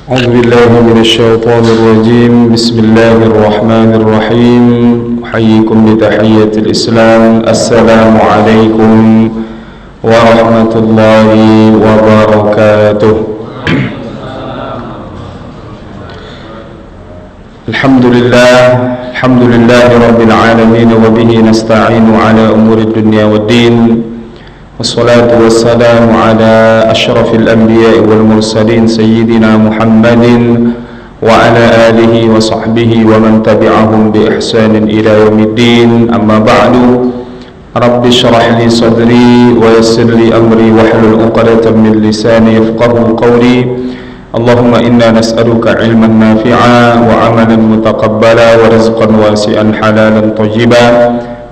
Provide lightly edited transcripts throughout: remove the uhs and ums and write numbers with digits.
أعوذ بالله من الشيطان الرجيم. بسم الله الرحمن الرحيم. أحييكم بتحية الإسلام. السلام عليكم ورحمة الله وبركاته. الحمد لله رب العالمين، وبه نستعين على أمور الدنيا والدين، والصلاة والسلام على أشرف الأنبياء والمرسلين سيدنا محمد وعلى آله وصحبه ومن تبعهم بإحسان إلى يوم الدين. أما بعد، رب اشرح لي صدري ويسر لي أمري واحلل عقدة من لساني يفقهوا قولي. اللهم إنا نسألك علما نافعا وعملا متقبلا ورزقا واسعا حلالا طيبا.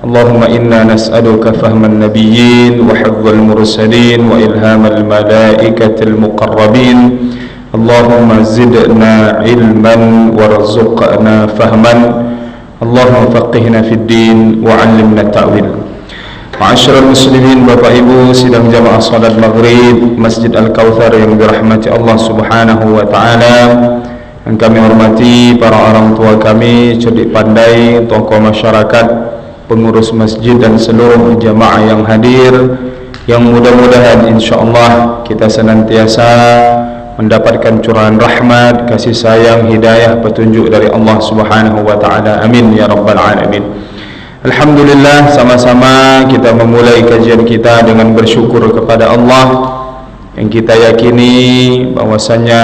اللهم إنا نسألك فهم النبيين وحفظ المرسلين وإلهام الملائكة المقربين. اللهم زدنا علما وارزقنا فهما. اللهم فقهنا في الدين وعلمنا التأويل. Ma'asyiral muslimin, Bapak Ibu sidang jamaah salat maghrib Masjid Al-Kautsar yang dirahmati Allah Subhanahu wa taala, yang kami hormati para orang tua kami, cerdik pandai, tokoh masyarakat, pengurus masjid dan seluruh jamaah yang hadir, yang mudah-mudahan insyaallah kita senantiasa mendapatkan curahan rahmat, kasih sayang, hidayah, petunjuk dari Allah Subhanahu wa taala. Amin ya rabbal alamin. Alhamdulillah, sama-sama kita memulai kajian kita dengan bersyukur kepada Allah, yang kita yakini bahwasanya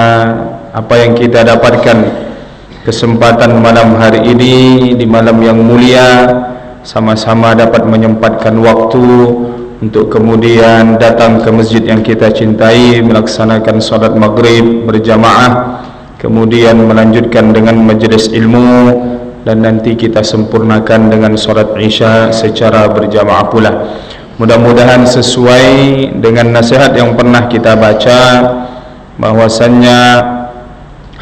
apa yang kita dapatkan kesempatan malam hari ini di malam yang mulia, sama-sama dapat menyempatkan waktu untuk kemudian datang ke masjid yang kita cintai, melaksanakan salat maghrib berjamaah, kemudian melanjutkan dengan majlis ilmu, dan nanti kita sempurnakan dengan salat isya secara berjamaah pula. Mudah-mudahan sesuai dengan nasihat yang pernah kita baca, bahwasannya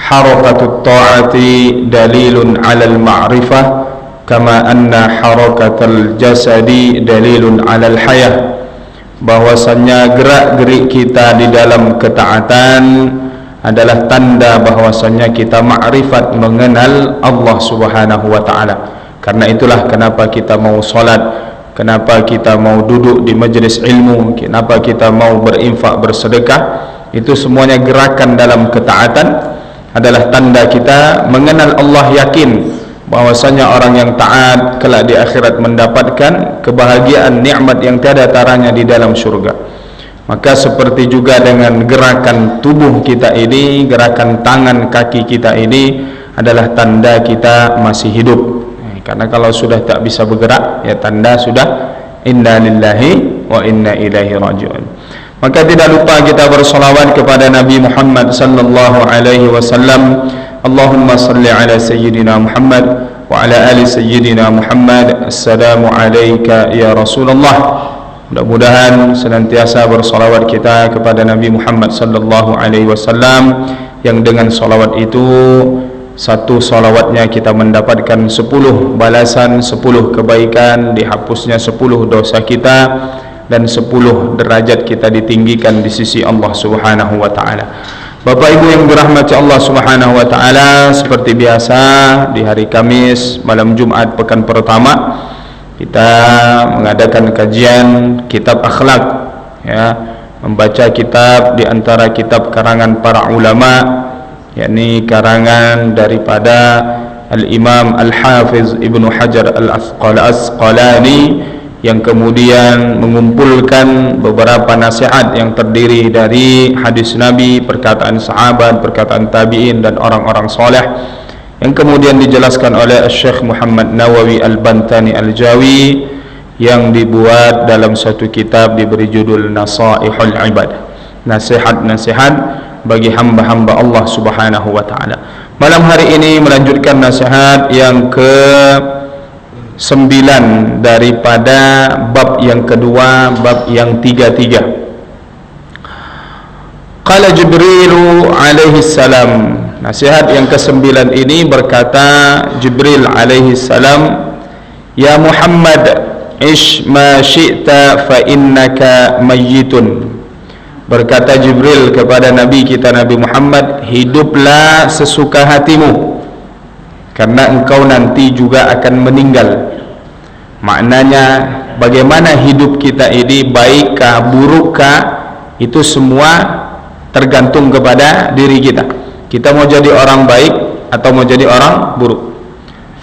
harakatut ta'ati dalilun 'alal ma'rifah kama anna harakatul jasadi dalilun 'alal hayah. Bahwasannya gerak-gerik kita di dalam ketaatan adalah tanda bahwasannya kita makrifat mengenal Allah Subhanahu wa taala. Karena itulah kenapa kita mau salat, kenapa kita mau duduk di majlis ilmu, kenapa kita mau berinfak, bersedekah. Itu semuanya gerakan dalam ketaatan, adalah tanda kita mengenal Allah, yakin bahwasanya orang yang taat kelak di akhirat mendapatkan kebahagiaan, nikmat yang tiada taranya di dalam surga. Maka seperti juga dengan gerakan tubuh kita ini, gerakan tangan kaki kita ini adalah tanda kita masih hidup. Karena kalau sudah tak bisa bergerak, ya tanda sudah inna lillahi wa inna ilaihi raji'un. Maka tidak lupa kita bersolawat kepada Nabi Muhammad sallallahu alaihi wasallam. Allahumma salli ala sayyidina Muhammad wa ala ali sayyidina Muhammad. Assalamu alayka ya Rasulullah. Mudah-mudahan senantiasa bersolawat kita kepada Nabi Muhammad sallallahu alaihi wasallam, yang dengan solawat itu, satu solawatnya kita mendapatkan 10 balasan, 10 kebaikan, dihapusnya 10 dosa kita, dan 10 derajat kita ditinggikan di sisi Allah Subhanahu wa taala. Bapak Ibu yang dirahmati Allah Subhanahu wa taala, seperti biasa di hari Kamis malam Jumat pekan pertama kita mengadakan kajian kitab akhlak, ya, membaca kitab di antara kitab karangan para ulama, yakni karangan daripada Al-Imam Al-Hafiz Ibnu Hajar Al-Asqalani, yang kemudian mengumpulkan beberapa nasihat yang terdiri dari hadis Nabi, perkataan sahabat, perkataan tabi'in dan orang-orang soleh, yang kemudian dijelaskan oleh Syekh Muhammad Nawawi Al-Bantani Al-Jawi, yang dibuat dalam satu kitab diberi judul Nasaihul Ibad, nasihat-nasihat bagi hamba-hamba Allah Subhanahu wa taala. Malam hari ini melanjutkan nasihat yang ke-9 daripada bab yang kedua, bab yang 33. Qala Jibril alaihi salam. Nasihat yang ke-9 ini berkata Jibril alaihi salam, ya Muhammad, ish ma syi'ta fa innaka mayyitun. Berkata Jibril kepada Nabi kita Nabi Muhammad, hiduplah sesuka hatimu, karena engkau nanti juga akan meninggal. Maknanya bagaimana hidup kita ini, baikkah burukkah, itu semua tergantung kepada diri kita. Kita mau jadi orang baik atau mau jadi orang buruk.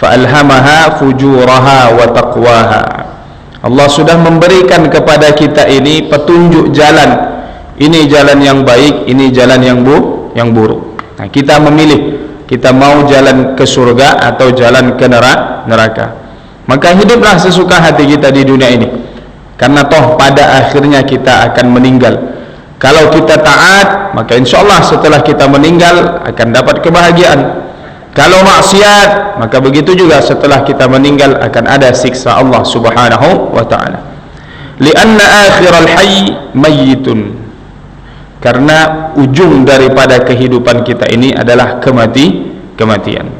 Fa'alhamaha fujuraha wa taqwaha. Allah sudah memberikan kepada kita ini petunjuk jalan. Ini jalan yang baik, ini jalan yang buruk. Nah, kita memilih, kita mau jalan ke surga atau jalan ke neraka. Maka hiduplah sesuka hati kita di dunia ini, karena toh pada akhirnya kita akan meninggal. Kalau kita taat, maka insya Allah setelah kita meninggal akan dapat kebahagiaan. Kalau maksiat, maka begitu juga setelah kita meninggal akan ada siksa Allah subhanahu wa ta'ala. Lianna akhiral hayy mayyitun, karena ujung daripada kehidupan kita ini adalah kematian.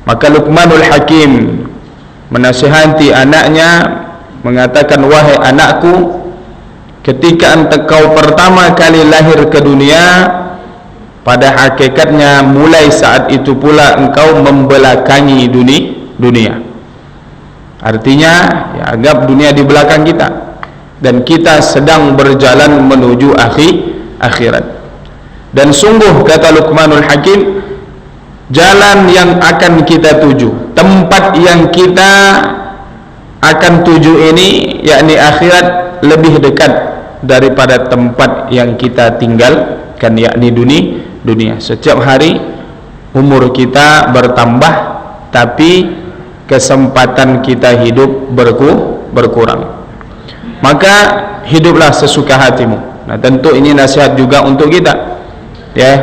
Maka Luqmanul Hakim menasihati anaknya, mengatakan, wahai anakku, ketika engkau pertama kali lahir ke dunia, pada hakikatnya mulai saat itu pula engkau membelakangi dunia. Artinya, ya, anggap dunia di belakang kita, dan kita sedang berjalan menuju akhirat. Dan sungguh, kata Luqmanul Hakim, jalan yang akan kita tuju, tempat yang kita akan tuju ini, yakni akhirat, lebih dekat daripada tempat yang kita tinggalkan, yakni dunia. Setiap hari umur kita bertambah, tapi kesempatan kita hidup berkurang. Maka hiduplah sesuka hatimu. Nah, tentu ini nasihat juga untuk kita, ya.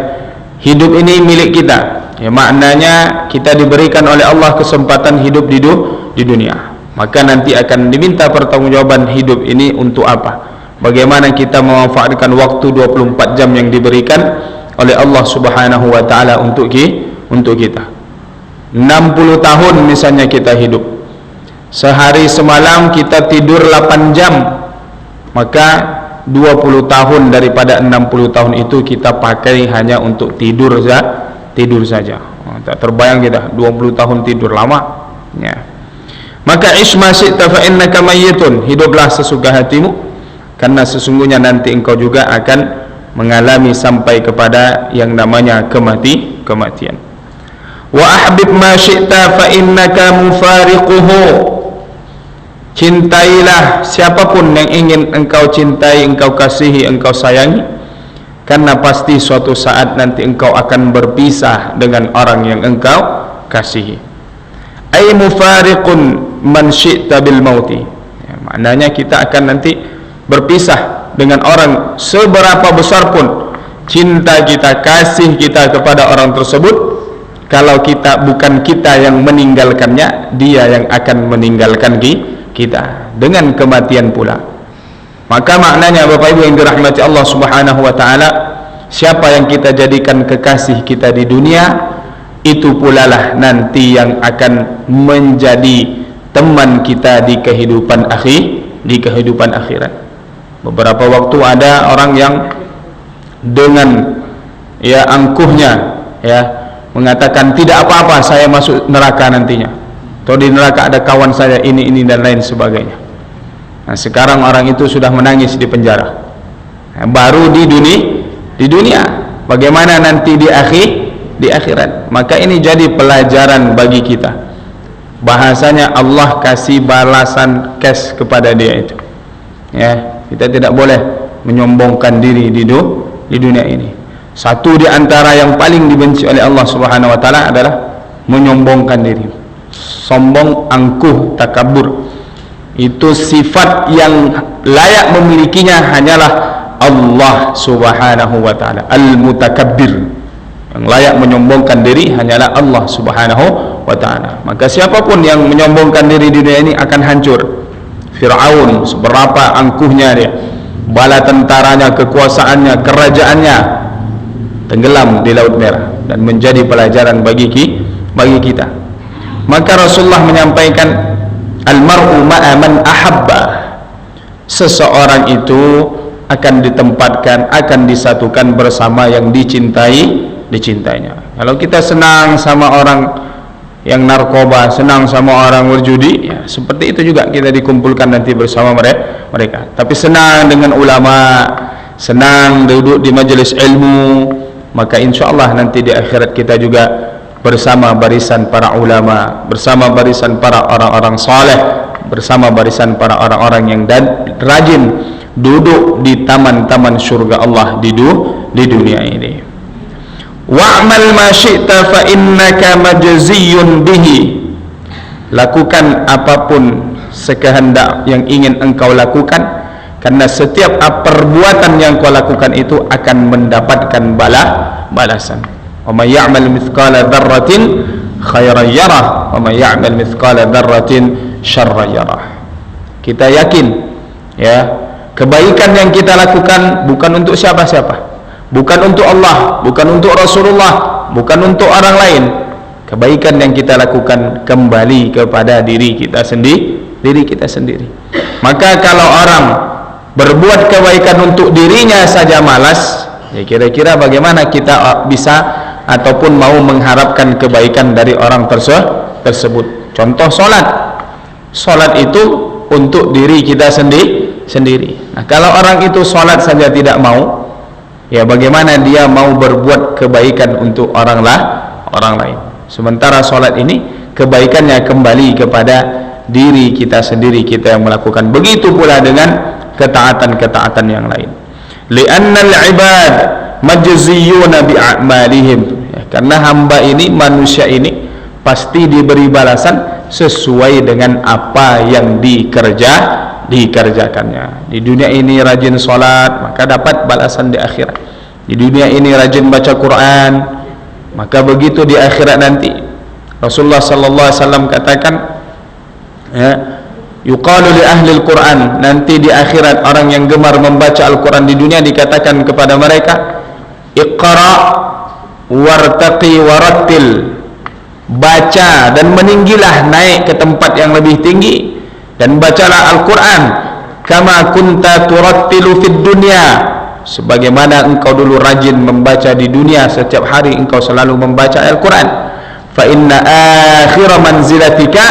Hidup ini milik kita, ya, maknanya kita diberikan oleh Allah kesempatan hidup di dunia. Maka nanti akan diminta pertanggungjawaban hidup ini untuk apa, bagaimana kita memanfaatkan waktu 24 jam yang diberikan oleh Allah subhanahu wa ta'ala untuk kita. 60 tahun misalnya kita hidup, sehari semalam kita tidur 8 jam, maka 20 tahun daripada 60 tahun itu kita pakai hanya untuk tidur saja. Tak terbayang kita 20 tahun tidur, lama, ya. Maka isma syi'ta fa innaka mayyitun, hiduplah sesuka hatimu, karena sesungguhnya nanti engkau juga akan mengalami sampai kepada yang namanya kematian. Wa ahbib ma syi'ta fa innaka mufariquhu, cintailah siapapun yang ingin engkau cintai, engkau kasihi, engkau sayangi, karena pasti suatu saat nanti engkau akan berpisah dengan orang yang engkau kasihi. Ay mufariqun man syi'ta bil mauti, ya, maknanya kita akan nanti berpisah dengan orang, seberapa besar pun cinta kita, kasih kita kepada orang tersebut, kalau bukan kita yang meninggalkannya, dia yang akan meninggalkan kita dengan kematian pula. Maka maknanya, Bapak Ibu yang dirahmati Allah subhanahu wa ta'ala, siapa yang kita jadikan kekasih kita di dunia, itu pula lah nanti yang akan menjadi teman kita di kehidupan akhirat. Beberapa waktu ada orang yang dengan, ya, angkuhnya, ya, mengatakan tidak apa-apa saya masuk neraka nantinya, atau di neraka ada kawan saya ini dan lain sebagainya. Nah, sekarang orang itu sudah menangis di penjara. Nah, baru di dunia, bagaimana nanti di akhirat. Maka ini jadi pelajaran bagi kita. Bahasanya Allah kasih balasan cash kepada dia itu, ya. Kita tidak boleh menyombongkan diri di dunia ini. Satu di antara yang paling dibenci oleh Allah subhanahu wa ta'ala adalah menyombongkan diri. Sombong, angkuh, takabur, itu sifat yang layak memilikinya hanyalah Allah subhanahu wa ta'ala, al-mutakabbir. Yang layak menyombongkan diri hanyalah Allah subhanahu wa ta'ala. Maka siapapun yang menyombongkan diri di dunia ini akan hancur. Fir'aun, seberapa angkuhnya dia, bala tentaranya, kekuasaannya, kerajaannya, tenggelam di Laut Merah, dan menjadi pelajaran bagi kita. Maka Rasulullah menyampaikan, al-mar'u ma'a man ahabba, seseorang itu akan ditempatkan, akan disatukan bersama yang dicintainya. Kalau kita senang sama orang yang narkoba, senang sama orang berjudi, ya seperti itu juga kita dikumpulkan nanti bersama mereka. Tapi senang dengan ulama, senang duduk di majelis ilmu, maka insya Allah nanti di akhirat kita juga bersama barisan para ulama, bersama barisan para orang-orang saleh, bersama barisan para orang-orang yang rajin duduk di taman-taman surga Allah di dunia ini. Wa'mal ma syi'ta fa innaka majziyun bihi. Lakukan apapun sekehendak yang ingin engkau lakukan, karena setiap perbuatan yang kau lakukan itu akan mendapatkan balasan. Wa may ya'mal mithqala dzarratin khairan yarah wa may ya'mal mithqala dzarratin syarran yarah. Kita yakin, ya, kebaikan yang kita lakukan bukan untuk siapa-siapa, bukan untuk Allah, bukan untuk Rasulullah, bukan untuk orang lain. Kebaikan yang kita lakukan kembali kepada diri kita sendiri. Maka kalau orang berbuat kebaikan untuk dirinya saja malas, ya kira-kira bagaimana kita bisa ataupun mau mengharapkan kebaikan dari orang tersebut. Contoh Salat itu untuk diri kita sendiri. Nah, kalau orang itu salat saja tidak mau, ya bagaimana dia mau berbuat kebaikan untuk orang lain. Sementara salat ini kebaikannya kembali kepada diri kita sendiri, kita yang melakukan. Begitu pula dengan ketaatan-ketaatan yang lain. Li'annal ibad majziyuna bi'amalihim. Ya, karena hamba ini, manusia ini pasti diberi balasan sesuai dengan apa yang dikerjakannya. Di dunia ini rajin salat, maka dapat balasan di akhirat. Di dunia ini rajin baca Quran, maka begitu di akhirat nanti. Rasulullah sallallahu alaihi wasallam katakan, ya, yuqalu li ahli al-Quran, nanti di akhirat orang yang gemar membaca Al-Quran di dunia dikatakan kepada mereka, iqra wartaqi warattil, baca dan meninggilah, naik ke tempat yang lebih tinggi dan bacalah Al-Quran kama kunta turattilu fid dunya, sebagaimana engkau dulu rajin membaca di dunia, setiap hari engkau selalu membaca Al-Quran. Fa inna akhira manzilatika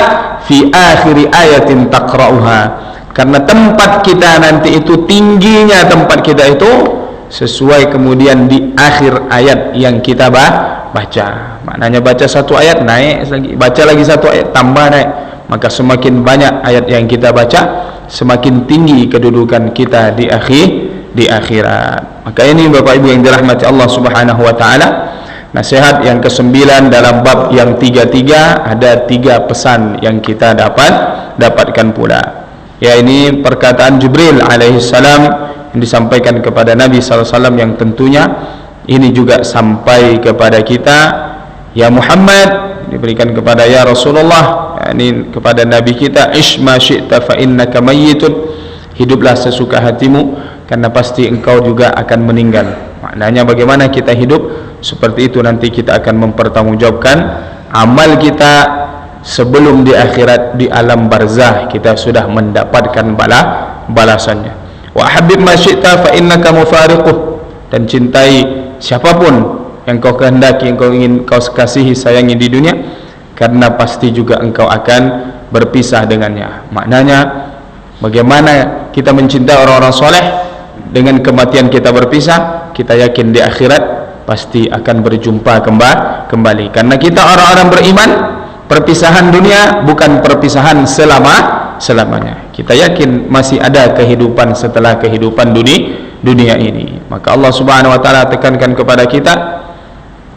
fi akhiri ayatin taqra'uha, karena tempat kita nanti itu, tingginya tempat kita itu sesuai kemudian di akhir ayat yang kita baca. Maknanya baca satu ayat naik lagi, baca lagi satu ayat tambah naik. Maka semakin banyak ayat yang kita baca, semakin tinggi kedudukan kita di akhirat. Maka ini Bapak Ibu yang dirahmati Allah Subhanahu wa taala, nasihat yang ke-9 dalam bab yang 33, ada 3 pesan yang kita dapatkan pula. Ya, ini perkataan Jibril alaihissalam yang disampaikan kepada Nabi SAW, yang tentunya ini juga sampai kepada kita. Ya Muhammad, diberikan kepada ya Rasulullah, ini kepada Nabi kita, ish ma syi'ta fa innaka mayyitun, hiduplah sesuka hatimu karena pasti engkau juga akan meninggal. Maknanya bagaimana kita hidup, seperti itu nanti kita akan mempertanggungjawabkan amal kita sebelum di akhirat, di alam barzah kita sudah mendapatkan balasannya. Wa habib ma syi'ta fa innaka mufariquh, dan cintai siapapun yang kau kehendaki, yang kau ingin, kau kasihi, sayangi di dunia, karena pasti juga engkau akan berpisah dengannya. Maknanya bagaimana kita mencintai orang-orang soleh, dengan kematian kita berpisah, kita yakin di akhirat pasti akan berjumpa kembali. Karena kita orang-orang beriman, perpisahan dunia bukan perpisahan selamanya. Kita yakin masih ada kehidupan setelah kehidupan dunia ini. Maka Allah Subhanahu wa taala tekankan kepada kita,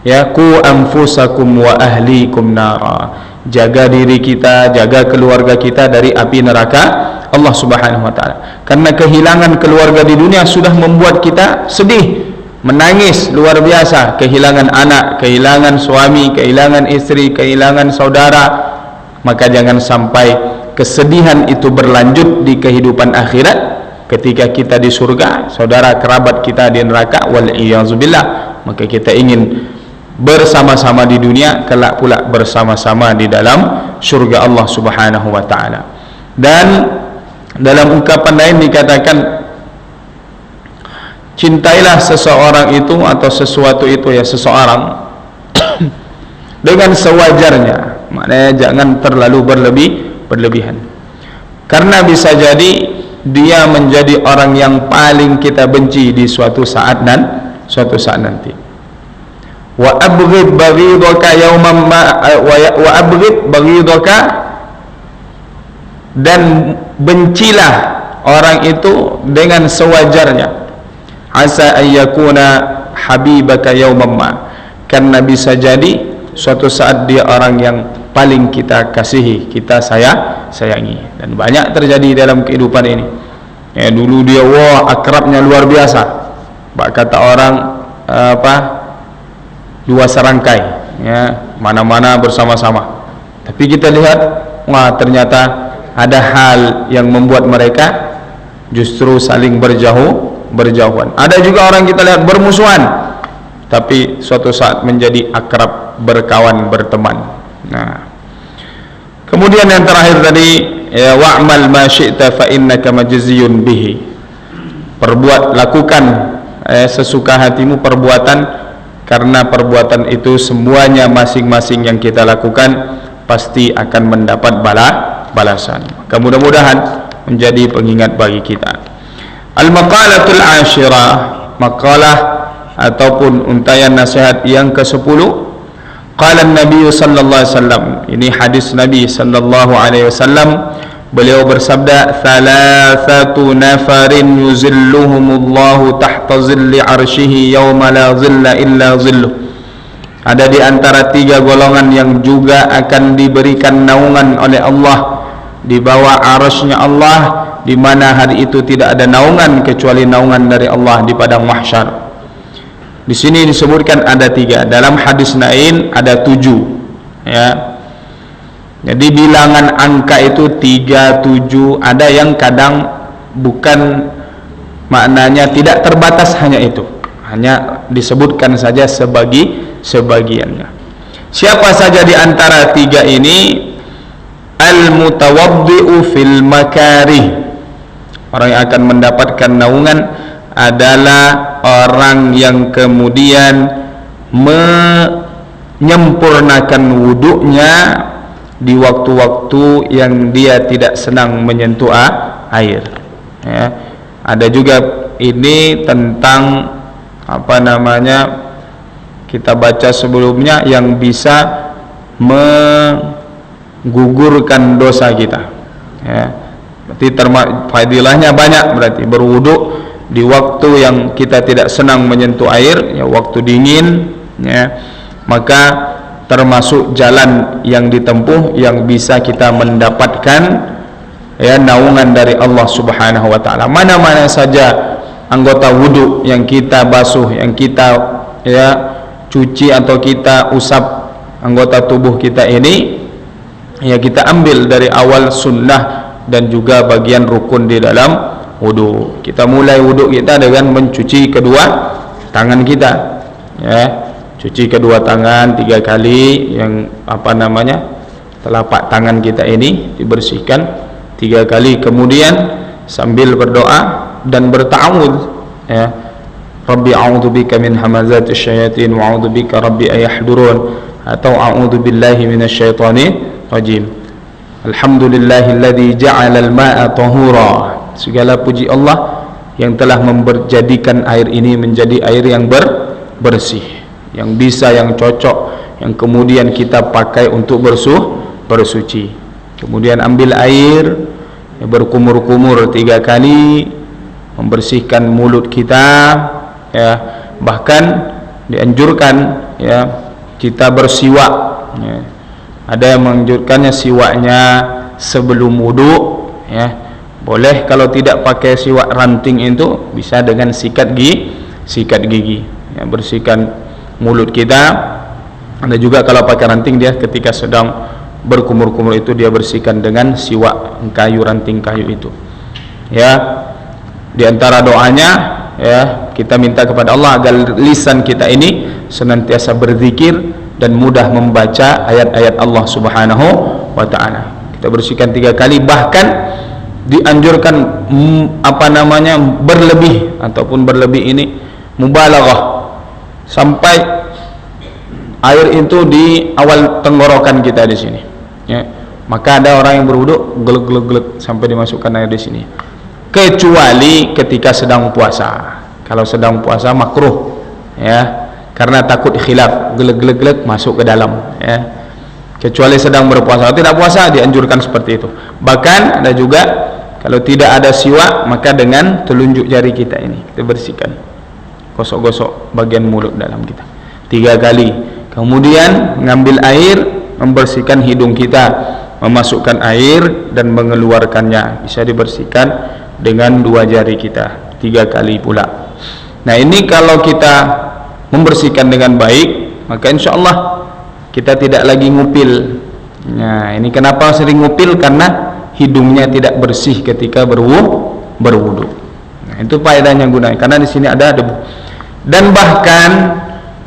ya, qu anfusakum wa ahlikum nara, jaga diri kita, jaga keluarga kita dari api neraka Allah Subhanahu wa taala. Karena kehilangan keluarga di dunia sudah membuat kita sedih, menangis luar biasa, kehilangan anak, kehilangan suami, kehilangan istri, kehilangan saudara. Maka jangan sampai kesedihan itu berlanjut di kehidupan akhirat. Ketika kita di surga, saudara kerabat kita di neraka, wal iyyazubillah. Maka kita ingin bersama-sama di dunia, kelak pula bersama-sama di dalam surga Allah Subhanahu wa taala. Dan dalam ungkapan lain dikatakan, cintailah seseorang itu atau sesuatu itu ya seseorang dengan sewajarnya, maknanya jangan terlalu berlebihan. Karena bisa jadi dia menjadi orang yang paling kita benci di suatu saat nanti. Wa abghid baghidaka yawman ma wa abghid baghidaka, dan bencilah orang itu dengan sewajarnya. Asa ayyakuna habibaka yawman ma, karena bisa jadi suatu saat dia orang yang paling kita kasihi, kita sayangi. Dan banyak terjadi dalam kehidupan ini. Ya, dulu dia akrabnya luar biasa, kata orang dua serangkai, ya, mana-mana bersama-sama. Tapi kita lihat, ternyata ada hal yang membuat mereka justru saling berjauhan. Ada juga orang kita lihat bermusuhan, tapi suatu saat menjadi akrab, berkawan, berteman. Nah, kemudian yang terakhir tadi, ya, wa'mal ma syi'ta fa innaka majziyun bihi. Lakukan sesuka hatimu perbuatan, karena perbuatan itu semuanya masing-masing yang kita lakukan pasti akan mendapat balasan. Mudah-mudahan menjadi pengingat bagi kita. Al-maqalatul ashirah, maqalah ataupun untayan nasihat yang ke-10. Qala an-nabiy sallallahu alaihi wasallam, ini hadis Nabi sallallahu alaihi wasallam, beliau bersabda, thalathatu nafarin yuzilluhumullahu tahta zilli arsyihi yawma la zilla illa zilluh. Ada di antara 3 golongan yang juga akan diberikan naungan oleh Allah di bawah arsy-Nya Allah, di mana hari itu tidak ada naungan kecuali naungan dari Allah di padang mahsyar. Di sini disebutkan ada 3, dalam hadis lain ada 7, ya. Jadi bilangan angka itu 3, 7, ada yang kadang bukan, maknanya tidak terbatas hanya itu, hanya disebutkan saja sebagiannya. Siapa saja di antara 3 ini? Al-mutawaddi'u fil makarih, orang yang akan mendapatkan naungan adalah orang yang kemudian menyempurnakan wuduknya di waktu-waktu yang dia tidak senang menyentuh air, ya. Ada juga ini tentang kita baca sebelumnya, yang bisa menggugurkan dosa kita, ya. Berarti fadilahnya banyak, berarti berwuduk di waktu yang kita tidak senang menyentuh air, ya, waktu dingin, ya, maka termasuk jalan yang ditempuh yang bisa kita mendapatkan, ya, naungan dari Allah Subhanahu wa taala. Mana-mana saja anggota wudu yang kita basuh, yang kita, ya, cuci atau kita usap anggota tubuh kita ini, ya, kita ambil dari awal sunnah dan juga bagian rukun di dalam wudu. Kita mulai wudu kita dengan mencuci kedua tangan kita, ya. Cuci kedua tangan 3 kali, yang telapak tangan kita ini dibersihkan 3 kali, kemudian sambil berdoa dan berta'awudz, ya. Rabbi a'udzubika min hamazatis syayatin wa a'udzubika rabbi ayahdurun, atau a'udzu billahi minasyaitonir rajim. Alhamdulillahilladzi ja'ala al-ma'a tahura. Segala puji Allah yang telah menjadikan air ini menjadi air yang bersih, yang bisa, yang cocok, yang kemudian kita pakai untuk bersuci. Kemudian ambil air, ya, berkumur-kumur 3 kali, membersihkan mulut kita, ya. Bahkan dianjurkan, ya, kita bersiwak, ya. Ada yang menganjurkannya siwaknya sebelum wudu, ya. Boleh kalau tidak pakai siwak ranting itu, bisa dengan sikat gigi, ya, bersihkan mulut kita. Ada juga kalau pakai ranting, dia ketika sedang berkumur-kumur itu dia bersihkan dengan siwak kayu, ranting kayu itu, ya. Di antara doanya, ya, kita minta kepada Allah agar lisan kita ini senantiasa berzikir dan mudah membaca ayat-ayat Allah Subhanahu wa taala. Kita bersihkan 3 kali, bahkan dianjurkan berlebih, ataupun berlebih ini mubalaghah, sampai air itu di awal tenggorokan kita di sini, ya. Maka ada orang yang berwudu gelek sampai dimasukkan air di sini, kecuali ketika sedang puasa. Kalau sedang puasa makruh, ya, karena takut khilaf, gelek masuk ke dalam, ya. Kecuali sedang berpuasa. Kalau tidak puasa dianjurkan seperti itu. Bahkan ada juga kalau tidak ada siwak, maka dengan telunjuk jari kita ini kita bersihkan, gosok-gosok bagian mulut dalam kita 3 kali. Kemudian mengambil air, membersihkan hidung kita, memasukkan air dan mengeluarkannya. Bisa dibersihkan dengan 2 jari kita 3 kali pula. Nah, ini kalau kita membersihkan dengan baik, maka insya Allah kita tidak lagi ngupil. Nah, ini kenapa sering ngupil? Karena hidungnya tidak bersih ketika berwudu. Nah, itu faedahnya gunanya, karena di sini ada debu. Dan bahkan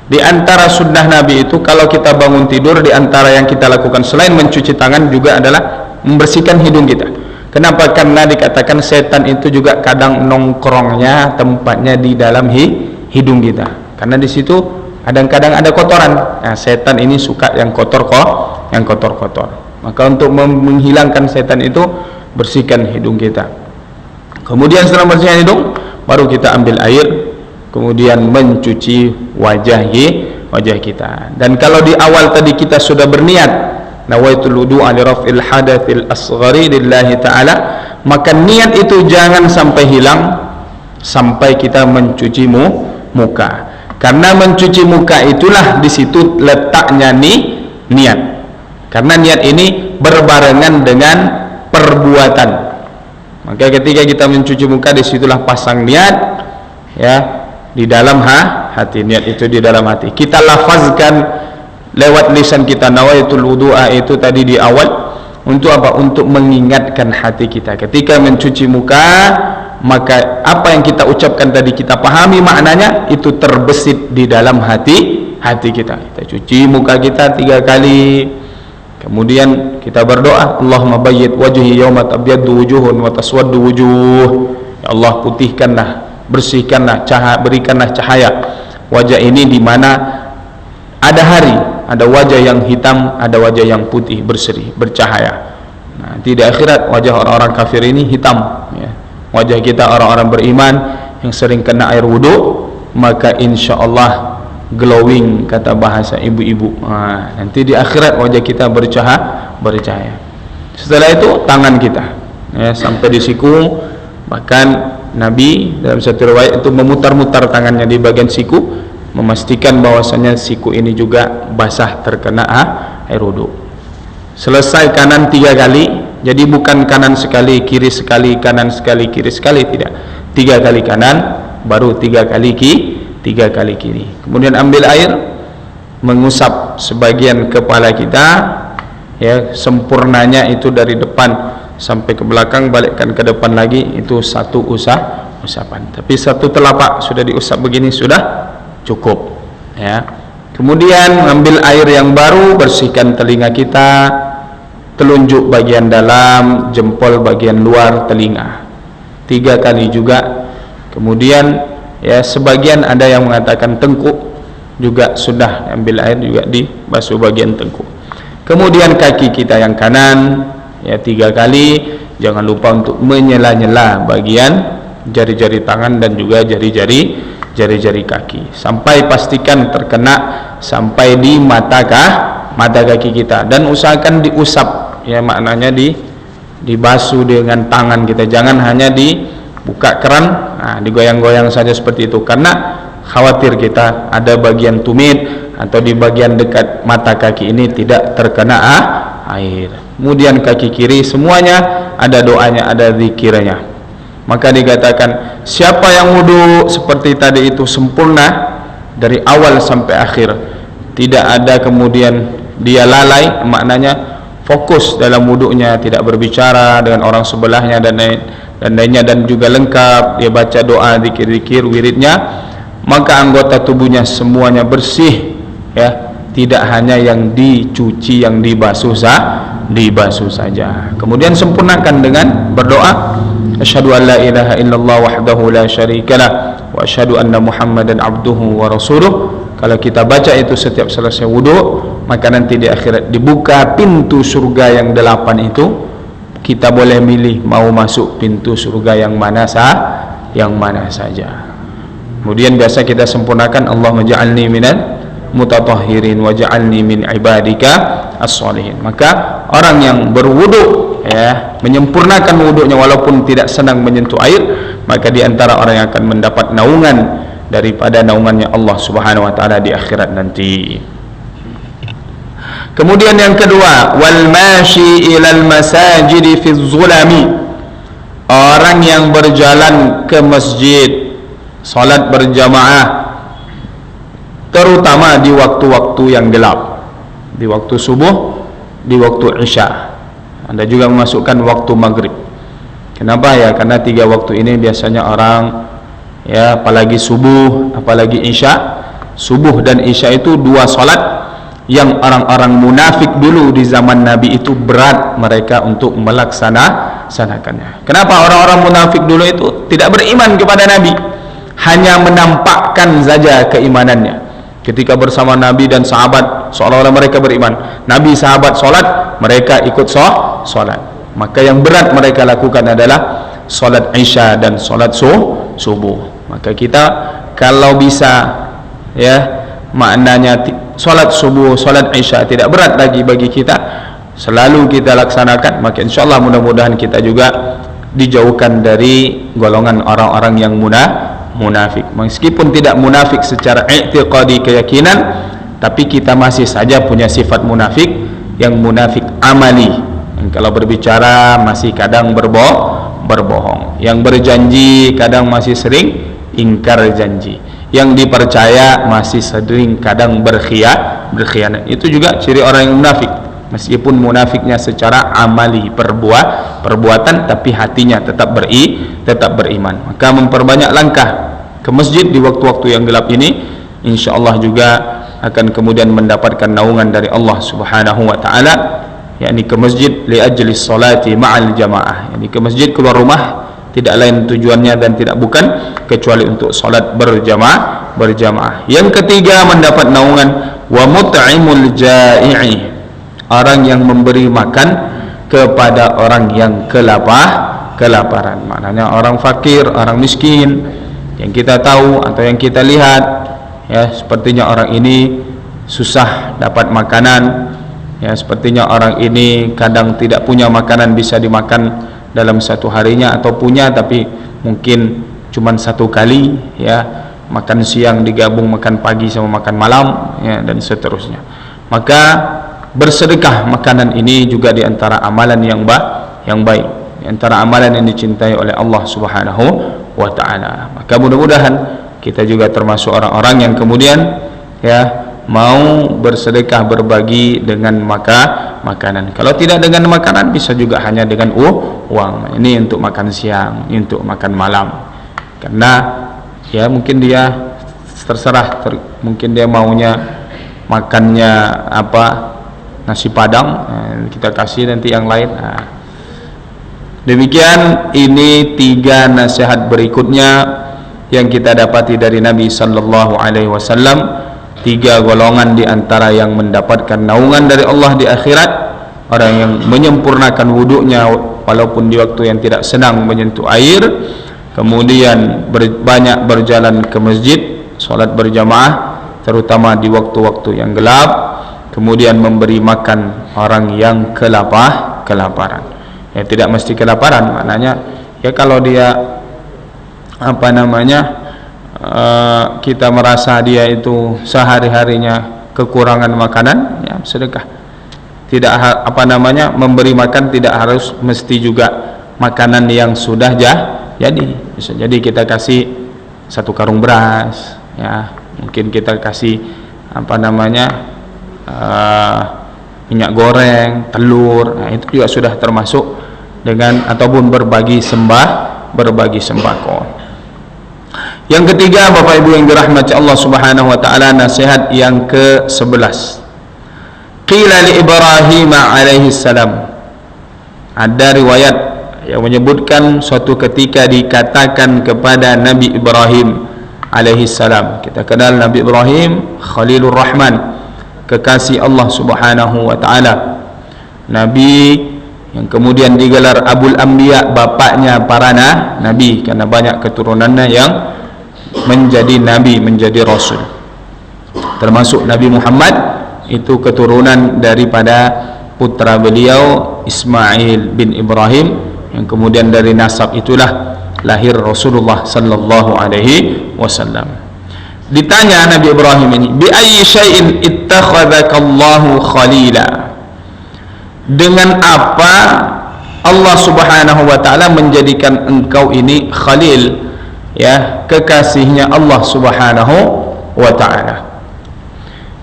di antara sunnah Nabi itu, kalau kita bangun tidur, di antara yang kita lakukan selain mencuci tangan juga adalah membersihkan hidung kita. Kenapa? Karena dikatakan setan itu juga kadang nongkrongnya tempatnya di dalam hidung kita. Karena di situ kadang-kadang ada kotoran. Nah, setan ini suka yang kotor. Maka untuk menghilangkan setan itu, bersihkan hidung kita. Kemudian setelah bersihkan hidung, baru kita ambil air, kemudian mencuci wajah kita. Dan kalau di awal tadi kita sudah berniat nawaitul wudu'a li raf'il hadatsil asghari lillahi ta'ala, maka niat itu jangan sampai hilang sampai kita mencuci muka. Karena mencuci muka itulah di situ letaknya niat. Karena niat ini berbarengan dengan perbuatan. Maka ketika kita mencuci muka, disitulah pasang niat, ya, di dalam hati. Niat itu di dalam hati. Kita lafazkan lewat lisan kita nawaitul wudu'a itu tadi di awal. Untuk apa? Untuk mengingatkan hati kita. Ketika mencuci muka, maka apa yang kita ucapkan tadi, kita pahami maknanya, itu terbesit di dalam hati kita. Kita cuci muka kita 3 kali. Kemudian kita berdoa, Allahumma bayyid wajhi yawma tabyaddu wujuhun wa taswaddu wujuh. Ya Allah, putihkanlah, bersihkanlah, berikanlah cahaya wajah ini di mana ada hari, ada wajah yang hitam, ada wajah yang putih, berseri, bercahaya. Nah, di akhirat wajah orang-orang kafir ini hitam, ya. Wajah kita orang-orang beriman yang sering kena air wudu, maka insya Allah glowing, kata bahasa ibu-ibu. Nah, nanti di akhirat wajah kita bercahaya. Setelah itu tangan kita, ya, sampai di siku. Bahkan Nabi dalam satu riwayat itu memutar-mutar tangannya di bagian siku, memastikan bahwasanya siku ini juga basah terkena air wudu. Selesai kanan 3 kali. Jadi bukan kanan sekali, kiri sekali, kanan sekali, kiri sekali, tidak. 3 kali kanan, baru 3 kali kiri. Kemudian ambil air, mengusap sebagian kepala kita, ya, sempurnanya itu dari depan sampai ke belakang, balikkan ke depan lagi, itu 1 usapan. Tapi 1 telapak sudah diusap begini sudah cukup, ya. Kemudian ambil air yang baru, bersihkan telinga kita, telunjuk bagian dalam, jempol bagian luar telinga 3 kali juga. Kemudian, ya, sebagian ada yang mengatakan tengkuk juga sudah ambil air juga dibasuh bagian tengkuk. Kemudian kaki kita yang kanan, ya, 3 kali. Jangan lupa untuk menyela-nyela bagian jari-jari tangan dan juga jari-jari kaki, sampai pastikan terkena sampai di mata kaki kita, dan usahakan diusap, ya, maknanya dibasuh dengan tangan kita. Jangan hanya dibuka keran, nah, digoyang-goyang saja seperti itu, karena khawatir kita ada bagian tumit atau di bagian dekat mata kaki ini tidak terkena air. Kemudian kaki kiri semuanya ada doanya, ada zikirnya. Maka dikatakan siapa yang wudu seperti tadi itu sempurna dari awal sampai akhir, tidak ada kemudian dia lalai, maknanya fokus dalam wudunya, tidak berbicara dengan orang sebelahnya dan lainnya, dan juga lengkap dia baca doa, zikir-zikir, wiridnya, maka anggota tubuhnya semuanya bersih, ya, tidak hanya yang dicuci, yang dibasuh saja. Kemudian sempurnakan dengan berdoa, asyhadu an la ilaha illallah wahdahu la syarikalah wa asyhadu anna muhammadan abduhu wa rasuluh. Kalau kita baca itu setiap selesai wudu, maka nanti di akhirat dibuka pintu surga yang 8 itu. Kita boleh milih mau masuk pintu surga yang mana saja. Kemudian biasa kita sempurnakan, Allahumma ja'alni minal mutatahhirin wa ja'alni min ibadika as-shalihin. Maka orang yang berwudu, ya, menyempurnakan wudunya walaupun tidak senang menyentuh air, maka di antara orang yang akan mendapat naungan daripada naungannya Allah Subhanahu wa taala di akhirat nanti. Kemudian yang kedua, wal mashi ilal masajid fi zulami. Orang yang berjalan ke masjid salat berjamaah terutama di waktu-waktu yang gelap, di waktu subuh, di waktu isya. Anda juga memasukkan waktu maghrib. Kenapa ya? Karena 3 waktu ini biasanya orang, ya, apalagi subuh, apalagi isya. Subuh dan isya itu 2 salat yang orang-orang munafik dulu di zaman Nabi itu berat mereka untuk melaksanakannya. Kenapa orang-orang munafik dulu itu tidak beriman kepada Nabi, hanya menampakkan saja keimanannya. Ketika bersama Nabi dan sahabat seolah-olah mereka beriman. Nabi sahabat solat, mereka ikut solat. Maka yang berat mereka lakukan adalah solat isya dan solat subuh. Maka kita kalau bisa, ya, maknanya solat subuh, solat isya tidak berat lagi bagi kita, selalu kita laksanakan, maka insyaallah mudah-mudahan kita juga dijauhkan dari golongan orang-orang yang munafik. Meskipun tidak munafik secara i'tiqadi keyakinan, tapi kita masih saja punya sifat munafik, yang munafik amali, yang kalau berbicara masih kadang berbohong, yang berjanji kadang masih sering ingkar janji, yang dipercaya masih sering kadang berkhianat. Itu juga ciri orang yang munafik. Meskipun munafiknya secara amali, perbuatan, tapi hatinya tetap beriman. Maka memperbanyak langkah ke masjid di waktu-waktu yang gelap ini, insyaallah juga akan kemudian mendapatkan naungan dari Allah Subhanahu wa taala, yakni ke masjid li ajli salati ma'al jamaah, yakni ke masjid keluar rumah tidak lain tujuannya dan tidak bukan kecuali untuk salat berjamaah. Yang ketiga, mendapat naungan wa mut'imul ja'i'i, orang yang memberi makan kepada orang yang kelaparan. Maknanya orang fakir, orang miskin yang kita tahu atau yang kita lihat, ya, sepertinya orang ini susah dapat makanan, ya, sepertinya orang ini kadang tidak punya makanan bisa dimakan dalam satu harinya, atau punya tapi mungkin cuma 1 kali, ya, makan siang digabung makan pagi sama makan malam, ya, dan seterusnya. Maka bersedekah makanan ini juga diantara amalan yang baik, diantara amalan yang dicintai oleh Allah Subhanahu wa ta'ala. Maka mudah-mudahan kita juga termasuk orang-orang yang kemudian, ya, mau bersedekah, berbagi dengan makanan. Kalau tidak dengan makanan, bisa juga hanya dengan uang. Ini untuk makan siang, ini untuk makan malam. Karena, ya, mungkin dia terserah, mungkin dia maunya makannya apa, nasi padang, kita kasih nanti yang lain. Demikian, ini 3 nasihat berikutnya yang kita dapati dari Nabi sallallahu alaihi wasallam. 3 golongan di antara yang mendapatkan naungan dari Allah di akhirat: orang yang menyempurnakan wudunya walaupun di waktu yang tidak senang menyentuh air, kemudian banyak berjalan ke masjid, salat berjamaah terutama di waktu-waktu yang gelap, kemudian memberi makan orang yang kelaparan. Ya, tidak mesti kelaparan, maknanya ya kalau dia apa namanya, kita merasa dia itu sehari-harinya kekurangan makanan, ya, sedekah. Tidak apa namanya, memberi makan tidak harus mesti juga makanan yang sudah jadi. Bisa jadi kita kasih 1 karung beras, ya, mungkin kita kasih apa namanya, minyak goreng, telur. Nah, itu juga sudah termasuk dengan ataupun berbagi sembako. Yang ketiga, Bapak Ibu yang dirahmati Allah Subhanahu wa taala, nasihat yang ke-11. qila li Ibrahim alaihi salam. Ada riwayat yang menyebutkan suatu ketika dikatakan kepada Nabi Ibrahim alaihi salam. Kita kenal Nabi Ibrahim Khalilur Rahman, kekasih Allah Subhanahu wa taala. Nabi yang kemudian digelar Abul Anbiya, bapaknya para nabi, karena banyak keturunannya yang menjadi nabi, menjadi rasul. Termasuk Nabi Muhammad itu keturunan daripada putra beliau Ismail bin Ibrahim, yang kemudian dari nasab itulah lahir Rasulullah sallallahu alaihi wasallam. Ditanya Nabi Ibrahim ini, bi ayyi syai'in ittakhadhakallahu khalila? Dengan apa Allah Subhanahu wa taala menjadikan engkau ini khalil, ya, kekasihnya Allah Subhanahu wa taala?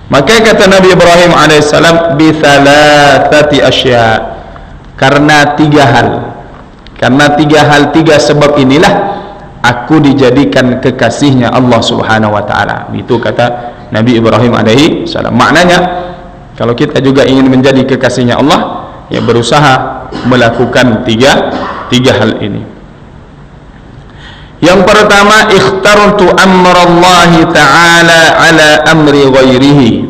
Maka kata Nabi Ibrahim alaihissalam, bi thalathati asya, karena tiga hal. Karena tiga sebab inilah aku dijadikan kekasihnya Allah Subhanahu wa taala. Itu kata Nabi Ibrahim alaihi salam. Maknanya kalau kita juga ingin menjadi kekasihnya Allah, ya berusaha melakukan tiga hal ini. Yang pertama, ikhtartu amrallahi ta'ala ala amri ghairihi.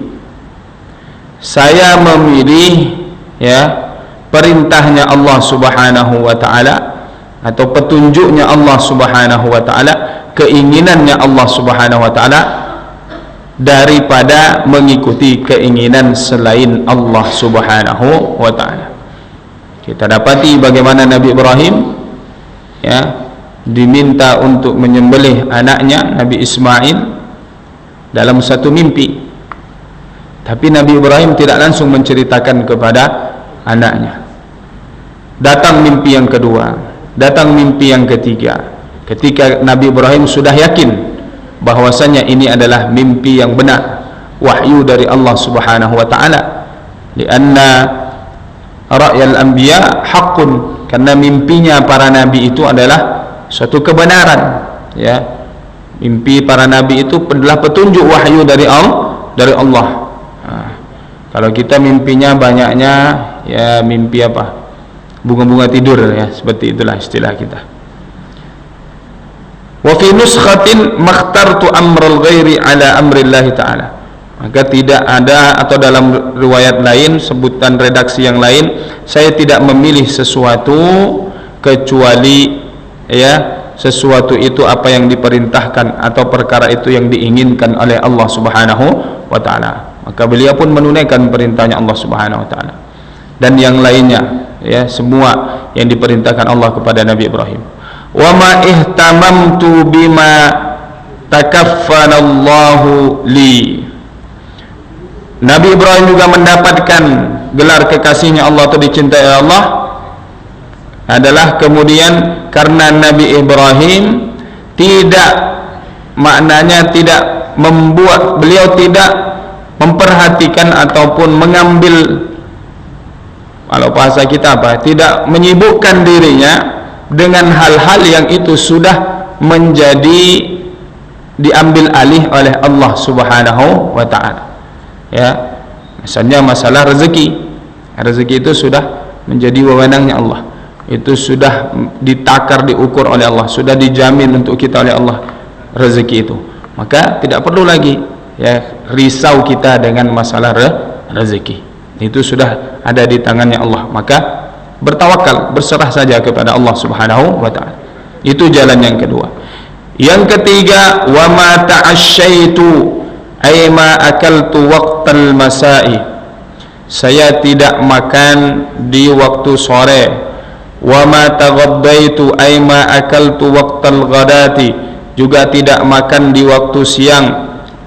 Saya memilih, ya, perintahnya Allah Subhanahu wa taala atau petunjuknya Allah Subhanahu wa taala, keinginannya Allah Subhanahu wa taala, daripada mengikuti keinginan selain Allah Subhanahu wa taala. Kita dapati bagaimana Nabi Ibrahim, ya, diminta untuk menyembelih anaknya Nabi Ismail dalam satu mimpi. Tapi Nabi Ibrahim tidak langsung menceritakan kepada anaknya. Datang mimpi yang kedua, datang mimpi yang ketiga. Ketika Nabi Ibrahim sudah yakin bahwasanya ini adalah mimpi yang benar, wahyu dari Allah Subhanahu wa taala. Lianna ra'yal anbiya haqqun, karena mimpinya para nabi itu adalah suatu kebenaran, ya. Mimpi para nabi itu adalah petunjuk wahyu dari Allah. Kalau kita mimpinya banyaknya, ya, mimpi apa? Bunga-bunga tidur, ya, seperti itulah istilah kita. Wa fi nuskhatin makhtartu amral ghairi ala amrillahi ta'ala. Maka tidak ada, atau dalam riwayat lain, sebutan redaksi yang lain, saya tidak memilih sesuatu kecuali, ya, sesuatu itu apa yang diperintahkan atau perkara itu yang diinginkan oleh Allah Subhanahu wa taala. Maka beliau pun menunaikan perintahnya Allah Subhanahu wa taala. Dan yang lainnya, ya, semua yang diperintahkan Allah kepada Nabi Ibrahim. Wa ma ihtamamtu bima takaffanallahu li. Nabi Ibrahim juga mendapatkan gelar kekasihnya Allah atau dicintai Allah adalah kemudian karena Nabi Ibrahim tidak, maknanya tidak membuat, beliau tidak memperhatikan ataupun mengambil, kalau bahasa kita apa, tidak menyibukkan dirinya dengan hal-hal yang itu sudah menjadi diambil alih oleh Allah Subhanahu wa taala, ya. Misalnya masalah rezeki itu sudah menjadi wewenangnya Allah, itu sudah ditakar, diukur oleh Allah, sudah dijamin untuk kita oleh Allah rezeki itu. Maka tidak perlu lagi, ya, risau kita dengan masalah rezeki. Itu sudah ada di tangannya Allah. Maka bertawakal, berserah saja kepada Allah Subhanahu wa taala. Itu jalan yang kedua. Yang ketiga, wa ma ta'asyaitu ay ma akaltu waqtal masai. Saya tidak makan di waktu sore. Wa ma taghaddaitu ay ma akaltu waqtal ghadati. Juga tidak makan di waktu siang,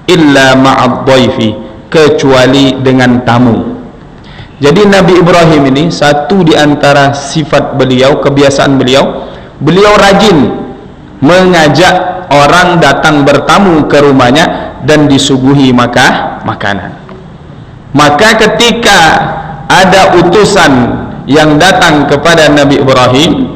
illa ma'ad dhaifi, kecuali dengan tamu. Jadi Nabi Ibrahim ini, satu di antara sifat beliau, kebiasaan beliau, beliau rajin mengajak orang datang bertamu ke rumahnya dan disuguhi makanan. Maka ketika ada utusan yang datang kepada Nabi Ibrahim,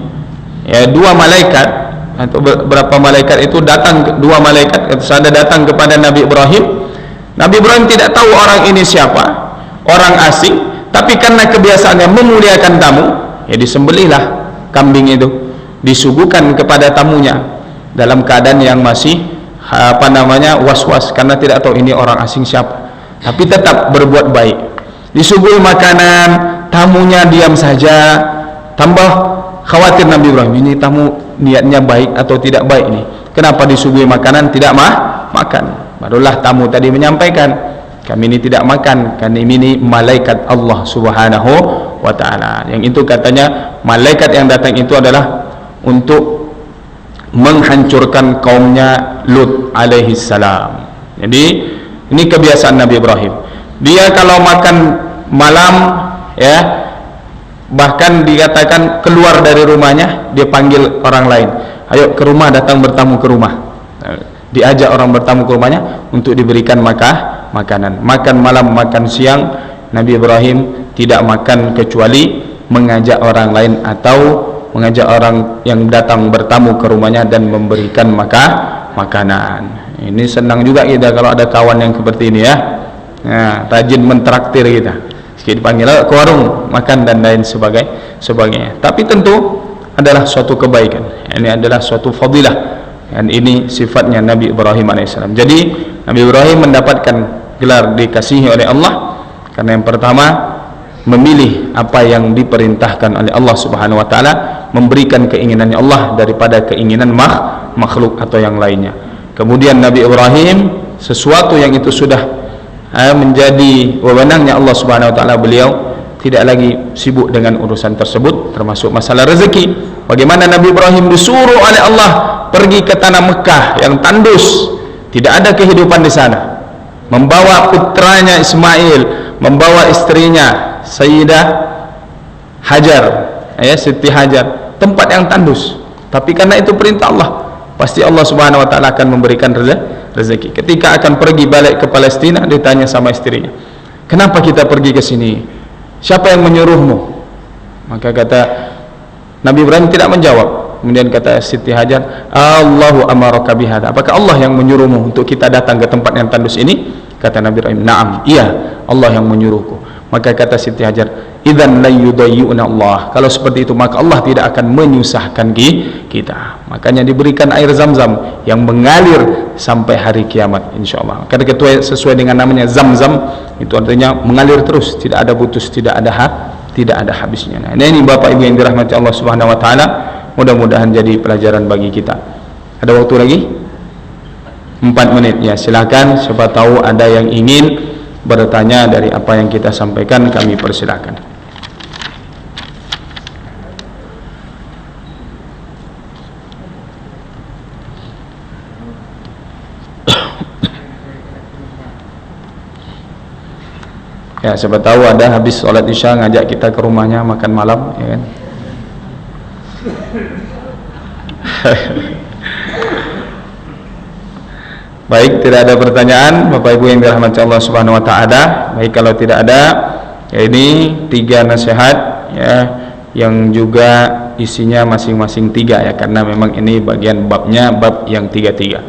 ya, dua malaikat atau berapa malaikat itu datang, dua malaikat ada datang kepada Nabi Ibrahim. Nabi Ibrahim tidak tahu orang ini siapa, orang asing, tapi karena kebiasaannya memuliakan tamu, ya disembelihlah kambing itu, disuguhkan kepada tamunya dalam keadaan yang masih was-was karena tidak tahu ini orang asing siapa, tapi tetap berbuat baik. Disuguhi makanan, tamunya diam saja, tambah khawatir Nabi Ibrahim, ini tamu niatnya baik atau tidak baik ini, kenapa disuguhi makanan tidak makan. Barulah tamu tadi menyampaikan, kami ini tidak makan, kami ini malaikat Allah subhanahu wa ta'ala. Yang itu katanya malaikat yang datang itu adalah untuk menghancurkan kaumnya Lut alaihi salam. Jadi ini kebiasaan Nabi Ibrahim, dia kalau makan malam, ya, bahkan dikatakan keluar dari rumahnya, dia panggil orang lain, ayo ke rumah, datang bertamu ke rumah, diajak orang bertamu ke rumahnya untuk diberikan makanan. Makan malam, makan siang, Nabi Ibrahim tidak makan kecuali mengajak orang lain atau mengajak orang yang datang bertamu ke rumahnya dan memberikan makanan. Ini senang juga kita kalau ada kawan yang seperti ini, ya. Nah, rajin mentraktir kita, sedikit dipanggil ke warung makan dan lain sebagainya. Tapi tentu adalah suatu kebaikan, ini adalah suatu fadilah, dan ini sifatnya Nabi Ibrahim alaihissalam. Jadi Nabi Ibrahim mendapatkan gelar dikasihi oleh Allah karena yang pertama memilih apa yang diperintahkan oleh Allah subhanahu wa ta'ala, memberikan keinginannya Allah daripada keinginan makhluk atau yang lainnya. Kemudian Nabi Ibrahim, sesuatu yang itu sudah menjadi wewenangnya Allah subhanahu wa ta'ala, beliau tidak lagi sibuk dengan urusan tersebut, termasuk masalah rezeki. Bagaimana Nabi Ibrahim disuruh oleh Allah pergi ke tanah Mekah yang tandus, tidak ada kehidupan di sana, membawa putranya Ismail, membawa istrinya Sayyidah Hajar, Siti Hajar, tempat yang tandus. Tapi karena itu perintah Allah, pasti Allah subhanahu wa ta'ala akan memberikan rezeki. Ketika akan pergi balik ke Palestina, ditanya sama istrinya, kenapa kita pergi ke sini, siapa yang menyuruhmu? Maka kata Nabi Ibrahim tidak menjawab. Kemudian kata Siti Hajar, Allahu amaraka bihada, apakah Allah yang menyuruhmu untuk kita datang ke tempat yang tandus ini? Kata Nabi Ibrahim, na'am, iya, Allah yang menyuruhku. Maka kata Siti Hajar, idzan la yudayyuna Allah, kalau seperti itu maka Allah tidak akan menyusahkan kita. Makanya diberikan air Zam-Zam yang mengalir sampai hari kiamat insyaallah. Karena sesuai dengan namanya Zam-Zam, itu artinya mengalir terus, tidak ada putus, tidak ada habisnya. Nah, ini Bapak Ibu yang dirahmati Allah subhanahu wa ta'ala, mudah-mudahan jadi pelajaran bagi kita. Ada waktu lagi? 4 menit, ya, silakan. Siapa tahu ada yang ingin bertanya dari apa yang kita sampaikan, kami persilakan. Ya, siapa tahu ada habis sholat isya ngajak kita ke rumahnya makan malam, ya kan? Baik, tidak ada pertanyaan Bapak Ibu yang dirahmati Allah subhanahu wa ta'ala. Baik, kalau tidak ada, ya, ini 3 nasihat, ya, yang juga isinya masing-masing 3, ya, karena memang ini bagian babnya, bab yang 3-3.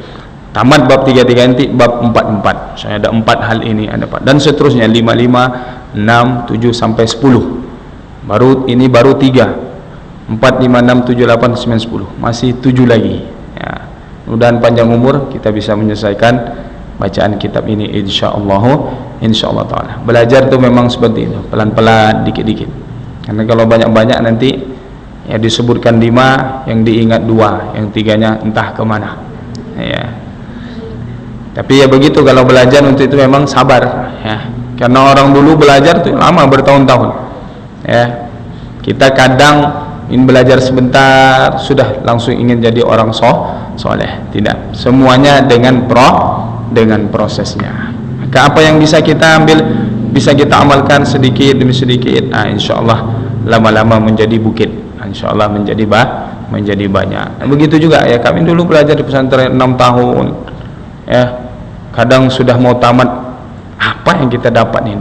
Tamat bab 3-3 nanti bab 4-4. Saya ada 4 hal ini, ada 4, dan seterusnya 5-5, 6, 7 sampai 10. Baru 3. 4, 5, 6, 7, 8, 9, 10. Masih 7 lagi. Ya. Mudah-mudahan panjang umur kita bisa menyelesaikan bacaan kitab ini insyaallah taala. Belajar itu memang seperti itu, pelan-pelan, dikit-dikit. Karena kalau banyak-banyak nanti, ya, disebutkan 5, yang diingat 2, yang 3-nya entah kemana, ya. Tapi ya begitu, kalau belajar untuk itu memang sabar, ya. Karena orang dulu belajar itu lama, bertahun-tahun, ya. Kita kadang ingin belajar sebentar sudah langsung ingin jadi orang soleh. Tidak, semuanya dengan prosesnya. Maka apa yang bisa kita ambil, bisa kita amalkan sedikit demi sedikit, insyaallah lama-lama menjadi bukit, insyaallah menjadi banyak. Dan begitu juga, ya, kami dulu belajar di pesantren 6 tahun, ya, kadang sudah mau tamat, apa yang kita dapat nih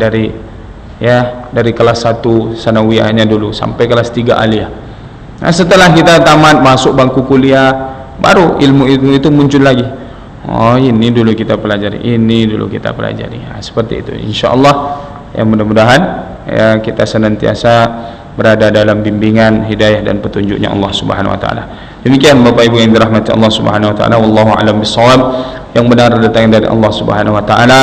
dari kelas 1 sanawiyahnya dulu sampai kelas 3 aliyah. Nah, setelah kita tamat masuk bangku kuliah, baru ilmu itu muncul lagi. Oh, ini dulu kita pelajari, ini dulu kita pelajari. Nah, seperti itu. Insyaallah Yang mudah-mudahan ya, kita senantiasa berada dalam bimbingan, hidayah dan petunjuknya Allah Subhanahu wa taala. Demikian Bapak Ibu yang dirahmati Allah Subhanahu wa taala, wallahu a'lam bissawab. Yang benar datang dari Allah Subhanahu wa taala,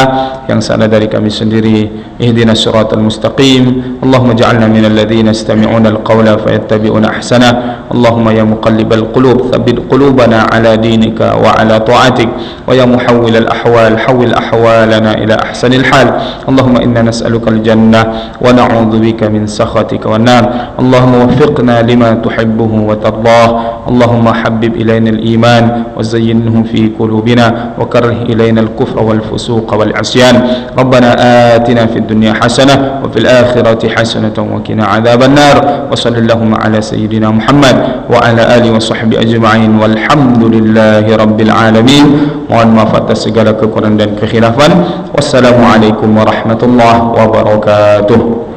yang salah dari kami sendiri. Ihdinas siratal mustaqim. Allahumma ja'alna minal ladzina yastami'una al-qawla fayattabi'una ahsana. Allahumma ya muqallibal qulub, tsabbit qulubana ala dinika wa ala ta'atik. Wa ya muhawwilal ahwal, hawwil ahwalana ila ahsanil hal. Allahumma inna nas'aluka al-jannah wa na'udzubika min sakhatika wan nar. Allahumma waffiqna lima tuhibbuhu wa tardah. Allahumma habbib ilayna al-iman wa zayyinhu fi qulubina وكره إلينا الكفر والفسوق والعصيان. ربنا آتنا في الدنيا حسنة وفي الآخرة حسنة وقنا عذاب النار. وصلى اللهم على سيدنا محمد وعلى آله وصحبه أجمعين والحمد لله رب العالمين. Mohon maaf atas segala kekurangan dan kekhilafan. Wassalamualaikum warahmatullahi wabarakatuh.